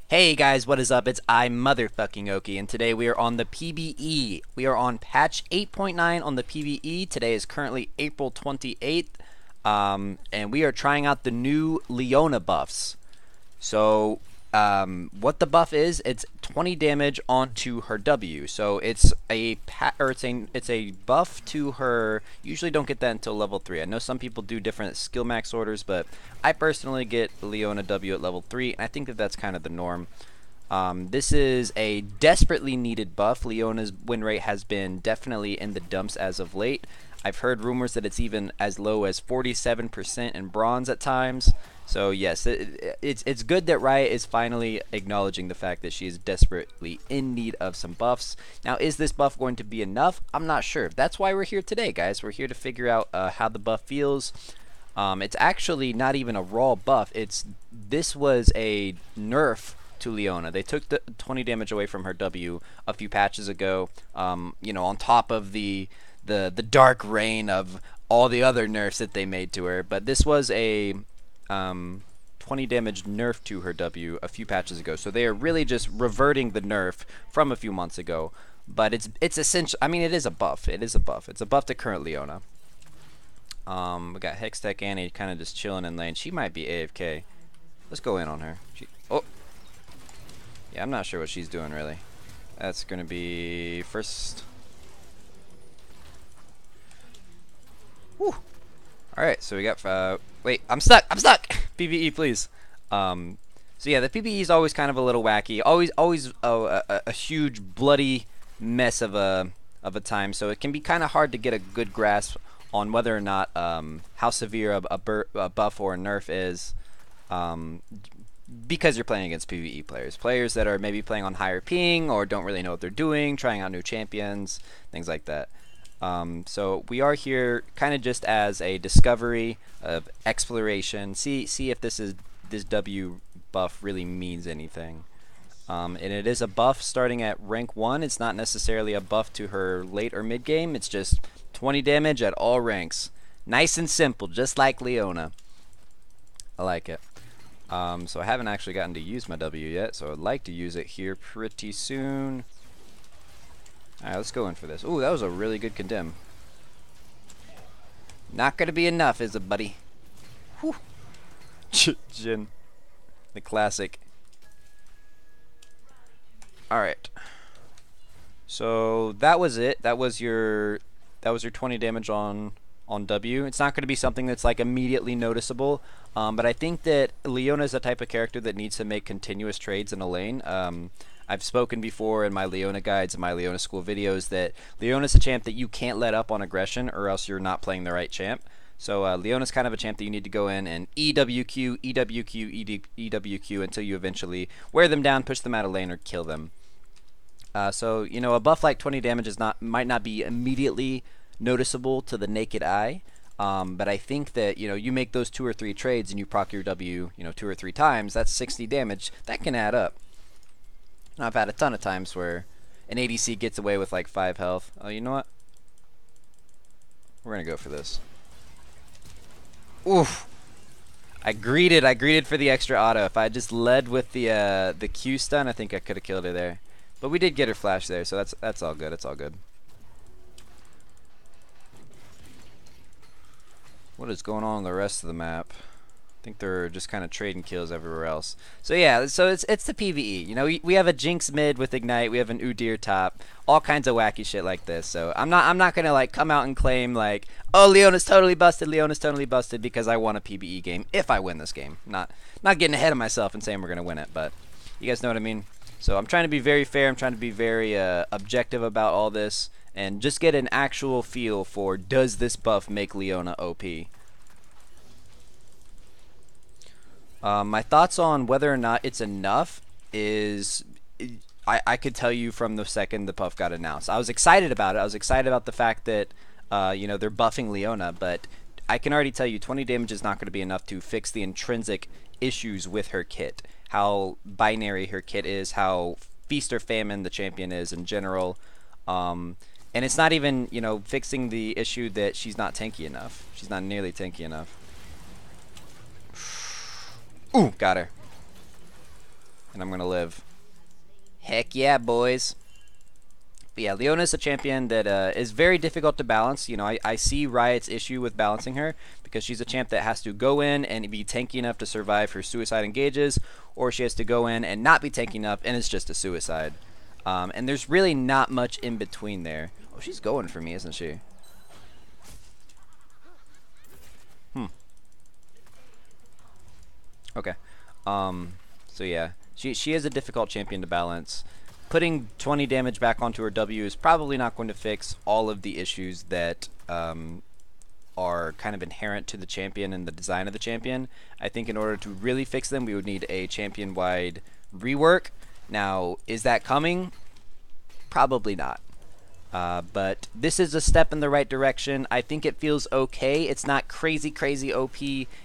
Hey guys, what is up? It's I motherfucking Oki, and today we are on the PBE. We are on patch 8.9 on the PBE. Today is currently April 28th, and we are trying out the new Leona buffs. So, what the buff is, it's 20 damage onto her W. So it's a buff to her. Usually don't get that until level 3. I know some people do different skill max orders, but I personally get Leona W at level 3, and I think that that's kind of the norm. This is a desperately needed buff. Leona's win rate has been definitely in the dumps as of late. I've heard rumors that it's even as low as 47% in bronze at times. So yes, it's good that Riot is finally acknowledging the fact that she is desperately in need of some buffs. Now, is this buff going to be enough? I'm not sure. That's why we're here today, guys. We're here to figure out how the buff feels. It's actually not even a raw buff. This was a nerf to Leona. They took the 20 damage away from her W a few patches ago. On top of the dark reign of all the other nerfs that they made to her. But this was a 20 damage nerf to her W a few patches ago. So they are really just reverting the nerf from a few months ago. But it's essential. I mean, it is a buff. It is a buff. It's a buff to current Leona. We got Hextech Annie kind of just chilling in lane. She might be AFK. Let's go in on her. Oh, yeah, I'm not sure what she's doing really. That's gonna be first. Whew. All right, so we got. Wait, I'm stuck. I'm stuck. PBE, please. So yeah, the PBE is always kind of a little wacky. Always a huge bloody mess of a time. So it can be kind of hard to get a good grasp on whether or not how severe a buff or a nerf is. Because you're playing against PvE players that are maybe playing on higher ping or don't really know what they're doing, trying out new champions, things like that. So we are here kind of just as a discovery of exploration. See if this W buff really means anything. And it is a buff starting at rank 1. It's not necessarily a buff to her late or mid game. It's just 20 damage at all ranks. Nice and simple, just like Leona. I like it. So I haven't actually gotten to use my W yet, so I'd like to use it here pretty soon. Alright, let's go in for this. Ooh, that was a really good condemn. Not gonna be enough, is it, buddy? Whew. Jin. The classic. Alright. So that was it. That was your 20 damage on W. It's not going to be something that's like immediately noticeable, but I think that Leona is the type of character that needs to make continuous trades in a lane. I've spoken before in my Leona guides and my Leona school videos that Leona's a champ that you can't let up on aggression or else you're not playing the right champ. So Leona's kind of a champ that you need to go in and EWQ, EWQ, EWQ until you eventually wear them down, push them out of lane, or kill them. So a buff like 20 damage might not be immediately noticeable to the naked eye, but I think that you make those 2 or 3 trades and you proc your W 2 or 3 times. That's 60 damage. That can add up. I've had a ton of times where an ADC gets away with like 5 health. Oh, you know what? We're gonna go for this. Oof! I greeted for the extra auto. If I just led with the Q stun, I think I could have killed her there. But we did get her flash there, so that's all good. It's all good. What is going on the rest of the map? I think they're just kind of trading kills everywhere else. So yeah, so it's the PvE. We have a Jinx mid with Ignite. We have an Udyr top. All kinds of wacky shit like this. So I'm not gonna like come out and claim like, oh, Leona's totally busted. Leona's totally busted because I won a PvE game. If I win this game, not getting ahead of myself and saying we're gonna win it, but you guys know what I mean. So I'm trying to be very fair. I'm trying to be very objective about all this and just get an actual feel for, does this buff make Leona OP? My thoughts on whether or not it's enough is I could tell you from the second the buff got announced. I was excited about it. I was excited about the fact that they're buffing Leona, but I can already tell you 20 damage is not going to be enough to fix the intrinsic issues with her kit. How binary her kit is, how feast or famine the champion is in general. And it's not even, fixing the issue that she's not tanky enough. She's not nearly tanky enough. Ooh, got her. and I'm gonna live. Heck yeah, boys. But yeah, Leona's a champion that is very difficult to balance. You know, I see Riot's issue with balancing her because she's a champ that has to go in and be tanky enough to survive her suicide engages, or she has to go in and not be tanky enough and it's just a suicide. And there's really not much in between there. Oh, she's going for me, isn't she? Okay. So yeah, she is a difficult champion to balance. Putting 20 damage back onto her W is probably not going to fix all of the issues that are kind of inherent to the champion and the design of the champion. I think in order to really fix them, we would need a champion-wide rework. Now, is that coming? Probably not. But this is a step in the right direction. I think it feels okay. It's not crazy, crazy OP.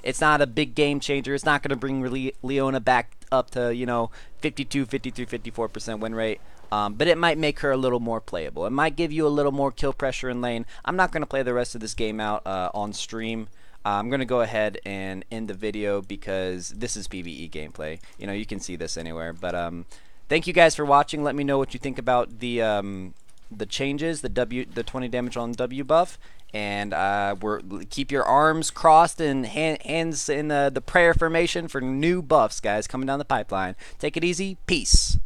It's not a big game changer. It's not going to bring Leona back up to, you know, 52, 53, 54% win rate. But it might make her a little more playable. It might give you a little more kill pressure in lane. I'm not going to play the rest of this game out on stream. I'm going to go ahead and end the video because this is PBE gameplay. You know, you can see this anywhere. But thank you guys for watching. Let me know what you think about the changes, the 20 damage on W buff, and keep your arms crossed and hands in the prayer formation for new buffs, guys, coming down the pipeline. Take it easy. Peace.